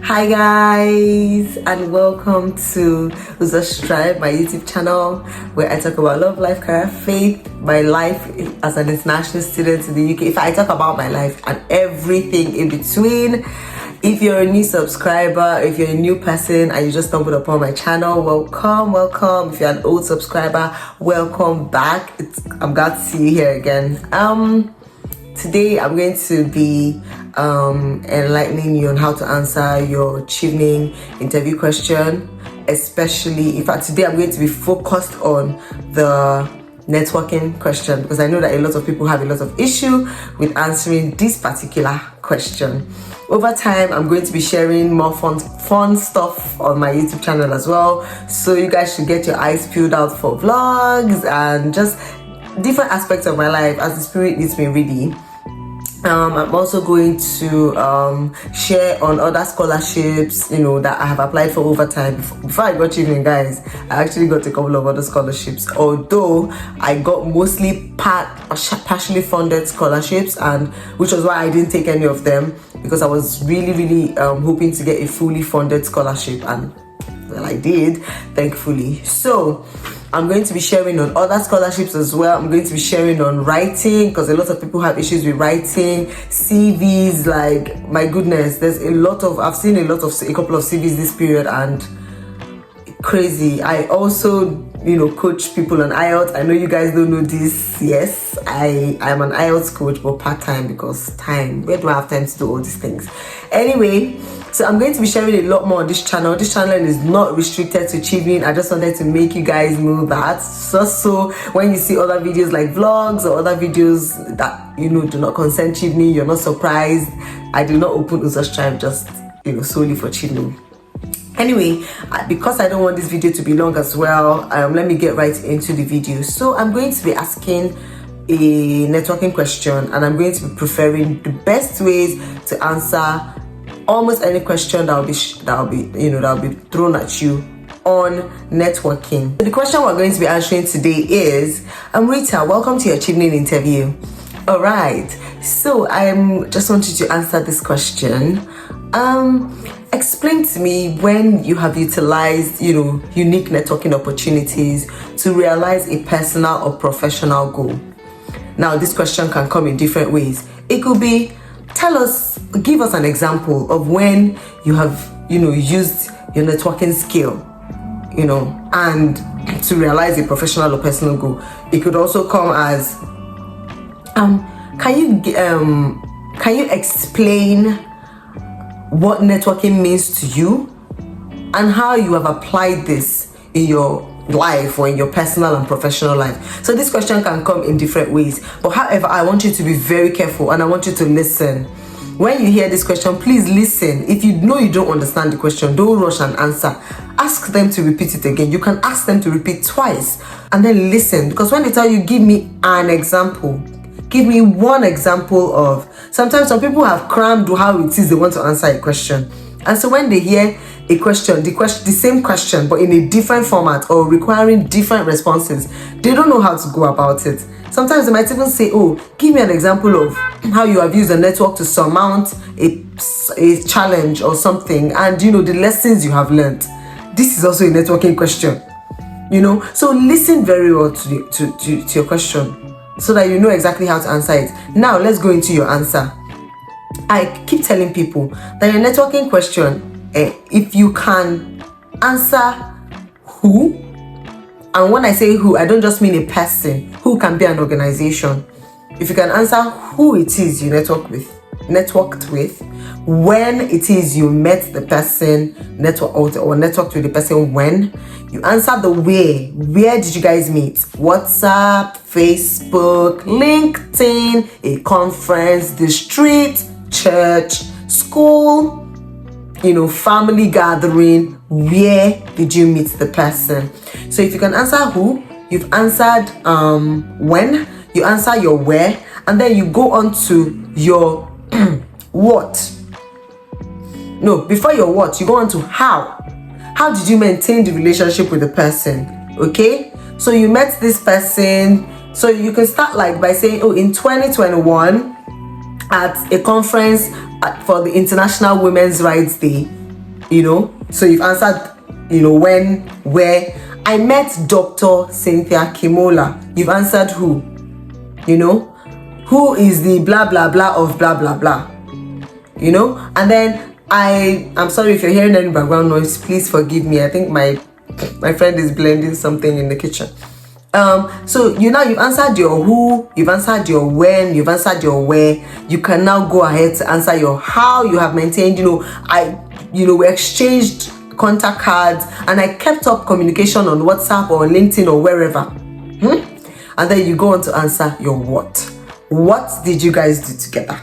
Hi guys, and welcome to Uza's Tribe, my YouTube channel, where I talk about love, life, career, faith, my life as an international student in the UK. If I talk about my life and everything in between. If you're a new subscriber, if you're a new person and you just stumbled upon my channel, welcome. If you're an old subscriber, welcome back. I'm glad to see you here again. Today I'm going to be enlightening you on how to answer your Chevening interview question, especially, in fact, today I'm going to be focused on the networking question because I know that a lot of people have a lot of issue with answering this particular question. Over time, I'm going to be sharing more fun stuff on my YouTube channel as well, so you guys should get your eyes peeled out for vlogs and just different aspects of my life as the spirit leads me really. I'm also going to share on other scholarships, that I have applied for over time. Before I got Chevening, guys, I actually got a couple of other scholarships, although I got mostly partially funded scholarships, and which was why I didn't take any of them, because I was really hoping to get a fully funded scholarship, and well, I did, thankfully. So I'm going to be sharing on other scholarships as well. I'm going to be sharing on writing, because a lot of people have issues with writing, CVs, like, my goodness, there's I've seen a couple of CVs this period, and crazy. I also, coach people on IELTS. I know you guys don't know this. Yes, I'm an IELTS coach, but part-time, because where do I have time to do all these things? Anyway, so I'm going to be sharing a lot more on this channel. This channel is not restricted to Chevening. I just wanted to make you guys know that. So when you see other videos like vlogs or other videos that, do not concern Chevening, you're not surprised. I do not open Uza's Tribe just, solely for Chevening. Anyway, because I don't want this video to be long as well, let me get right into the video. So I'm going to be asking a networking question, and I'm going to be preferring the best ways to answer almost any question that'll be thrown at you on networking. The question we're going to be answering today is, Rita, welcome to your Chevening interview. All right, so I just want you to answer this question. Explain to me when you have utilized, unique networking opportunities to realize a personal or professional goal. Now, this question can come in different ways. It could be, give us an example of when you have, used your networking skill, and to realize a professional or personal goal. It could also come as, can you explain what networking means to you and how you have applied this in your life or in your personal and professional life? So this question can come in different ways, but however, I want you to be very careful and I want you to listen. When you hear this question, please listen. If you know you don't understand the question, don't rush and answer. Ask them to repeat it again. You can ask them to repeat twice and then listen, because when they tell you, give me an example, give me one example of. Sometimes some people have crammed how it is they want to answer a question, and so when they hear a question, the same question but in a different format or requiring different responses, they don't know how to go about it. Sometimes they might even say, oh, give me an example of how you have used a network to surmount a challenge or something, and the lessons you have learned. This is also a networking question, so listen very well to your question, so that you know exactly how to answer it. Now, let's go into your answer. I keep telling people that your networking question, if you can answer who, and when I say who, I don't just mean a person. Who can be an organization. If you can answer who it is you networked with, when it is you met the person, or networked with the person, when you answer the where did you guys meet? WhatsApp, Facebook, LinkedIn, a conference, the street, church, school, family gathering. Where did you meet the person? So if you can answer who, you've answered when, you answer your where, and then you go on to your what. No, before your what, you go on to how. How did you maintain the relationship with the person? Okay, so you met this person. So you can start by saying, oh, in 2021 at a conference for the International Women's Rights Day, So you've answered, when, where. I met Dr. Cynthia Kimola. You've answered who. Who is the blah blah blah of blah blah blah. And then I'm sorry if you're hearing any background noise, please forgive me. I think my friend is blending something in the kitchen. So you've answered your who, you've answered your when, you've answered your where. You can now go ahead to answer your how. You have maintained, we exchanged contact cards, and I kept up communication on WhatsApp or LinkedIn or wherever. And then you go on to answer your what. What did you guys do together?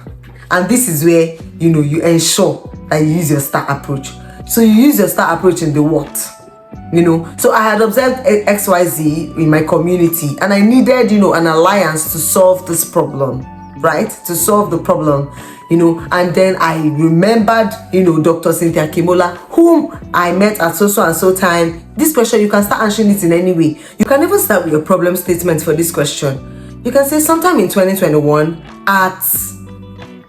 And this is where you ensure that you use your STAR approach. So you use your STAR approach in the what. So I had observed XYZ in my community, and I needed an alliance to solve this problem, right? To solve the problem. And then I remembered, Dr. Cynthia Kimola, whom I met at so and so time. This question, you can start answering it in any way. You can even start with your problem statement for this question. You can say, sometime in 2021 at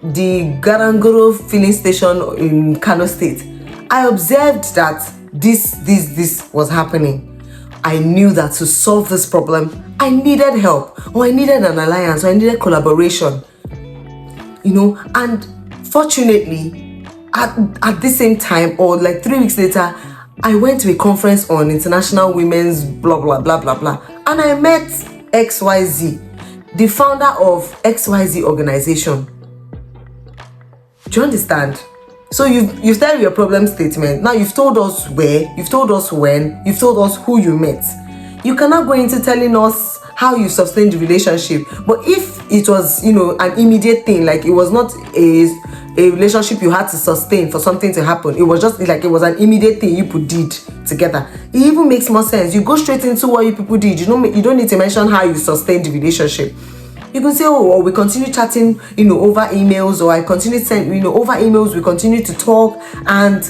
the Garangoro filling station in Kano State, I observed that this was happening. I knew that to solve this problem, I needed help, or I needed an alliance, or I needed collaboration. And fortunately, at the same time, or like 3 weeks later, I went to a conference on international women's blah blah blah blah blah, and I met XYZ, the founder of XYZ organization. Do you understand? So you've started your problem statement. Now you've told us where, you've told us when, you've told us who you met. You cannot go into telling us how you sustained the relationship. But if it was, an immediate thing, like it was not a relationship you had to sustain for something to happen, it was just like it was an immediate thing you people did together, it even makes more sense. You go straight into what you people did. You don't need to mention how you sustained the relationship. You can say, or we continue chatting, over emails, or I continue sending, over emails, we continue to talk and,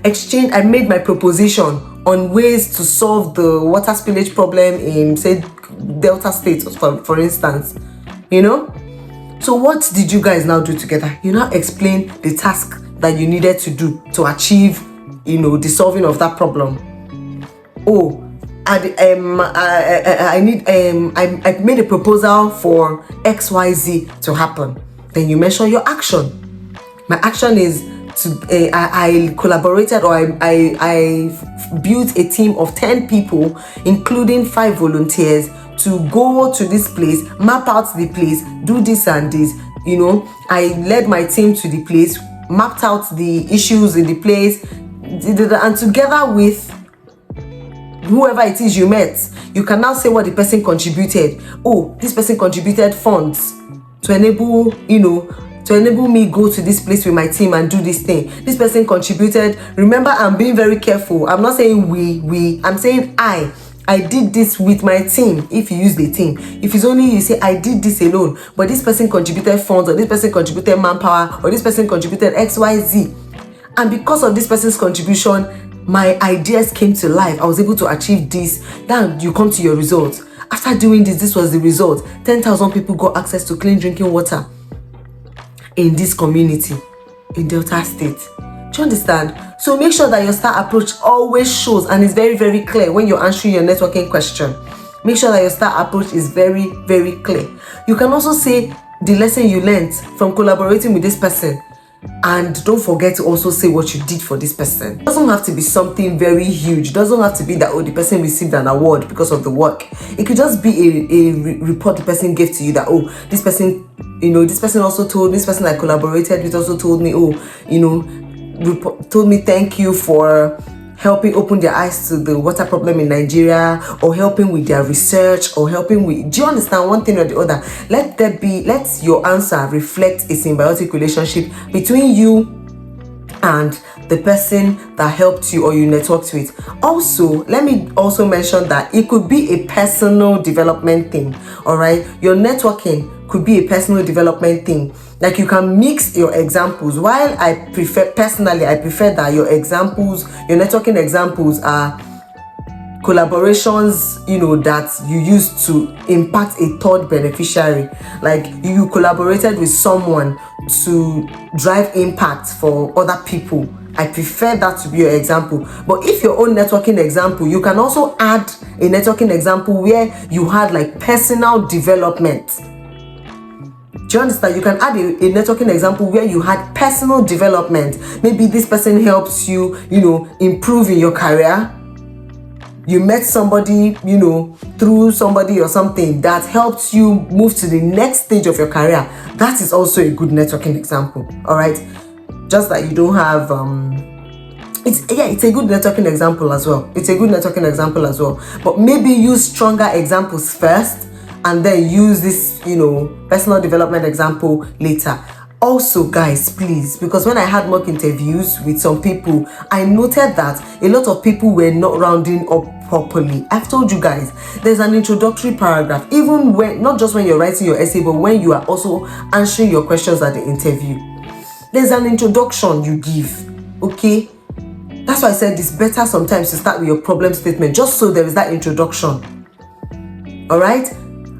exchange. I made my proposition on ways to solve the water spillage problem in, say, Delta State, for instance, So what did you guys now do together? You now explain the task that you needed to do to achieve, the solving of that problem. I made a proposal for XYZ to happen. Then you mention your action. My action is I collaborated, or I built a team of 10 people, including 5 volunteers, to go to this place, map out the place, do this and this. I led my team to the place, mapped out the issues in the place, and together with whoever it is you met, you can now say what the person contributed. This person contributed funds to enable me go to this place with my team and do this thing. This person contributed. Remember, I'm being very careful. I'm not saying we. I'm saying I did this with my team. If you use the team, if it's only you, say I did this alone, but this person contributed funds, or this person contributed manpower, or this person contributed XYZ, and because of this person's contribution, my ideas came to life. I was able to achieve this. Then you come to your results. After doing this was the result. 10,000 people got access to clean drinking water in this community in Delta State. Do you understand? So make sure that your STAR approach always shows and is very, very clear when you're answering your networking question. Make sure that your STAR approach is very, very clear. You can also say the lesson you learned from collaborating with this person. And don't forget to also say what you did for this person. It doesn't have to be something very huge. It doesn't have to be that, the person received an award because of the work. It could just be a report the person gave to you that, this person, this person also told, this person I collaborated with also told me, told me thank you for helping open their eyes to the water problem in Nigeria, or helping with their research, or helping with, do you understand, one thing or the other? Let your answer reflect a symbiotic relationship between you and the person that helped you or you networked with. Also, let me also mention that it could be a personal development thing. All right, your networking could be a personal development thing. Like, you can mix your examples. While I prefer that your examples, your networking examples are collaborations, that you use to impact a third beneficiary. Like you collaborated with someone to drive impact for other people. I prefer that to be your example. But if your own networking example, you can also add a networking example where you had like personal development. Do you understand? You can add a networking example where you had personal development. Maybe this person helps you, improve in your career. You met somebody, through somebody or something that helps you move to the next stage of your career. That is also a good networking example. All right. Just that you don't have, it's a good networking example as well. But maybe use stronger examples first and then use this, personal development example later. Also, guys, please, because when I had mock interviews with some people, I noted that a lot of people were not rounding up properly. I've told you guys, there's an introductory paragraph, even when, not just when you're writing your essay, but when you are also answering your questions at the interview. There's an introduction you give, okay? That's why I said it's better sometimes to start with your problem statement, just so there is that introduction, all right?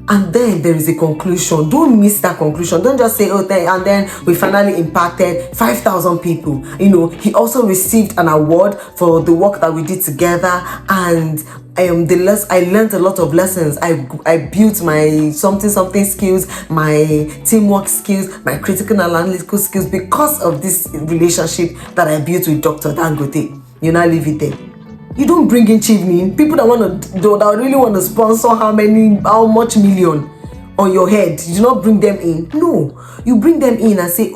And then there is a conclusion. Don't miss that conclusion. Don't just say, and then we finally impacted 5,000 people. He also received an award for the work that we did together. And I learned a lot of lessons. I built my something skills, my teamwork skills, my critical analytical skills because of this relationship that I built with Dr. Dangote. You now leave it there. You don't bring in Chevening. People that really want to sponsor how much million on your head. You do not bring them in. No, you bring them in and say,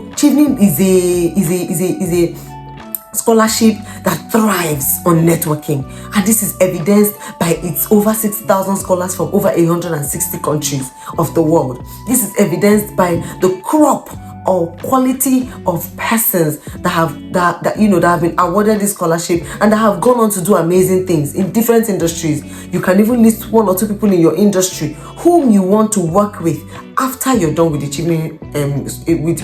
Chevening is a scholarship that thrives on networking, and this is evidenced by its over 6,000 scholars from over 160 countries of the world. This is evidenced by the crop or quality of persons that have been awarded this scholarship and that have gone on to do amazing things in different industries. You can even list one or two people in your industry whom you want to work with after you're done with the Chevening,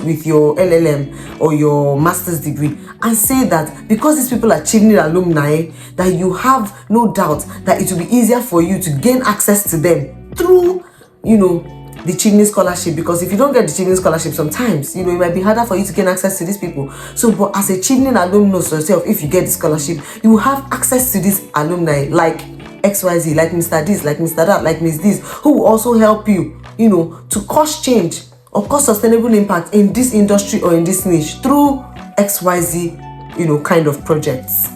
with your LLM or your master's degree, and say that because these people are Chevening alumni, that you have no doubt that it will be easier for you to gain access to them through, the Chevening scholarship. Because if you don't get the Chevening scholarship, sometimes it might be harder for you to gain access to these people. So, but as a Chevening alumnus yourself, if you get the scholarship, you will have access to these alumni like XYZ, like Mr. This, like Mr. That, like Miss This, who will also help you, to cause change or cause sustainable impact in this industry or in this niche through XYZ, kind of projects.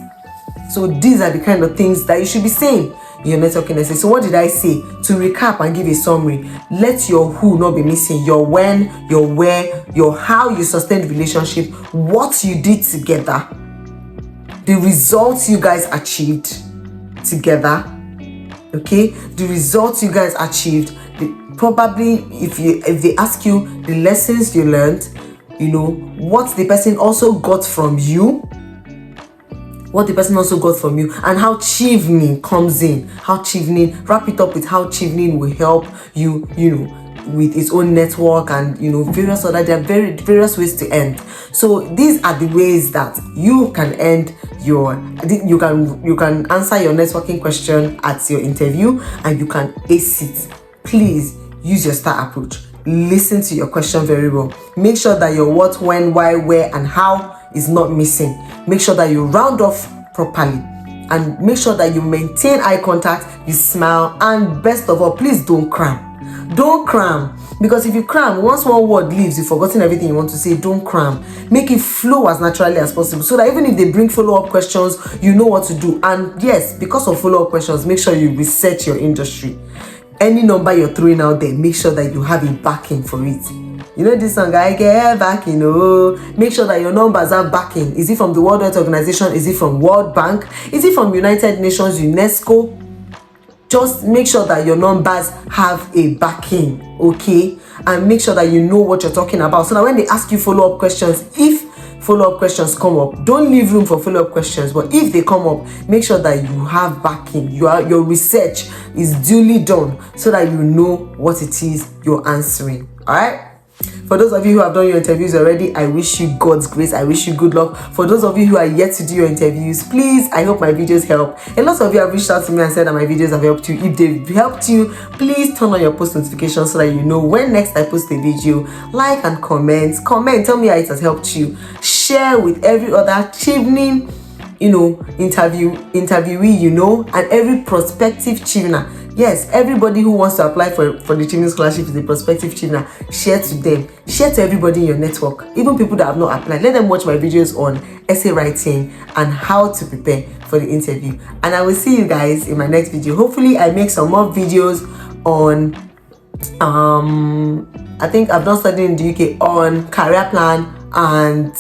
So these are the kind of things that you should be saying in your networking essay. So what did I say? To recap and give a summary, let your who not be missing. Your when, your where, your how you sustained relationship, what you did together, the results you guys achieved together. Okay, the results you guys achieved. Probably if they ask you the lessons you learned, what the person also got from you. What the person also got from you, and how Chevening comes in. How Chevening, wrap it up with how Chevening will help you, with its own network and various other. There are various ways to end. So these are the ways that you can end you can answer your networking question at your interview, and you can ace it. Please use your STAR approach. Listen to your question very well. Make sure that your what, when, why, where, and how is not missing. Make sure that you round off properly, and make sure that you maintain eye contact, you smile, and best of all, please don't cram. Don't cram, because if you cram, once one word leaves, you've forgotten everything you want to say. Don't cram. Make it flow as naturally as possible, so that even if they bring follow-up questions, you know what to do. And yes, because of follow-up questions, make sure you research your industry. Any number you're throwing out there, make sure that you have a backing for it. This song, I get backing. Make sure that your numbers are backing. Is it from the World Health Organization? Is it from World Bank? Is it from United Nations, UNESCO? Just make sure that your numbers have a backing, okay? And make sure that you know what you're talking about, so that when they ask you follow-up questions, if follow-up questions come up, don't leave room for follow-up questions. But if they come up, make sure that you have backing. Your research is duly done, so that you know what it is you're answering. All right. For those of you who have done your interviews already, I wish you God's grace. I wish you good luck. For those of you who are yet to do your interviews, please, I hope my videos help. A lot of you have reached out to me and said that my videos have helped you. If they've helped you, please turn on your post notifications so that you know when next I post a video. Like and comment. Tell me how it has helped you. Share with every other Chevening, interviewee, and every prospective Chevener. Yes, everybody who wants to apply for the Chevening scholarship is a prospective Chevener. Share to them. Share to everybody in your network, even people that have not applied. Let them watch my videos on essay writing and how to prepare for the interview. And I will see you guys in my next video. Hopefully, I make some more videos on I think I've done studying in the UK on career plan and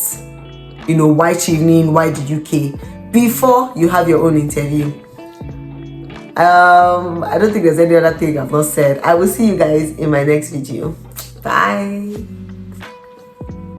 why Chevening, why the UK, before you have your own interview. I don't think there's any other thing I've not said. I will see you guys in my next video. Bye.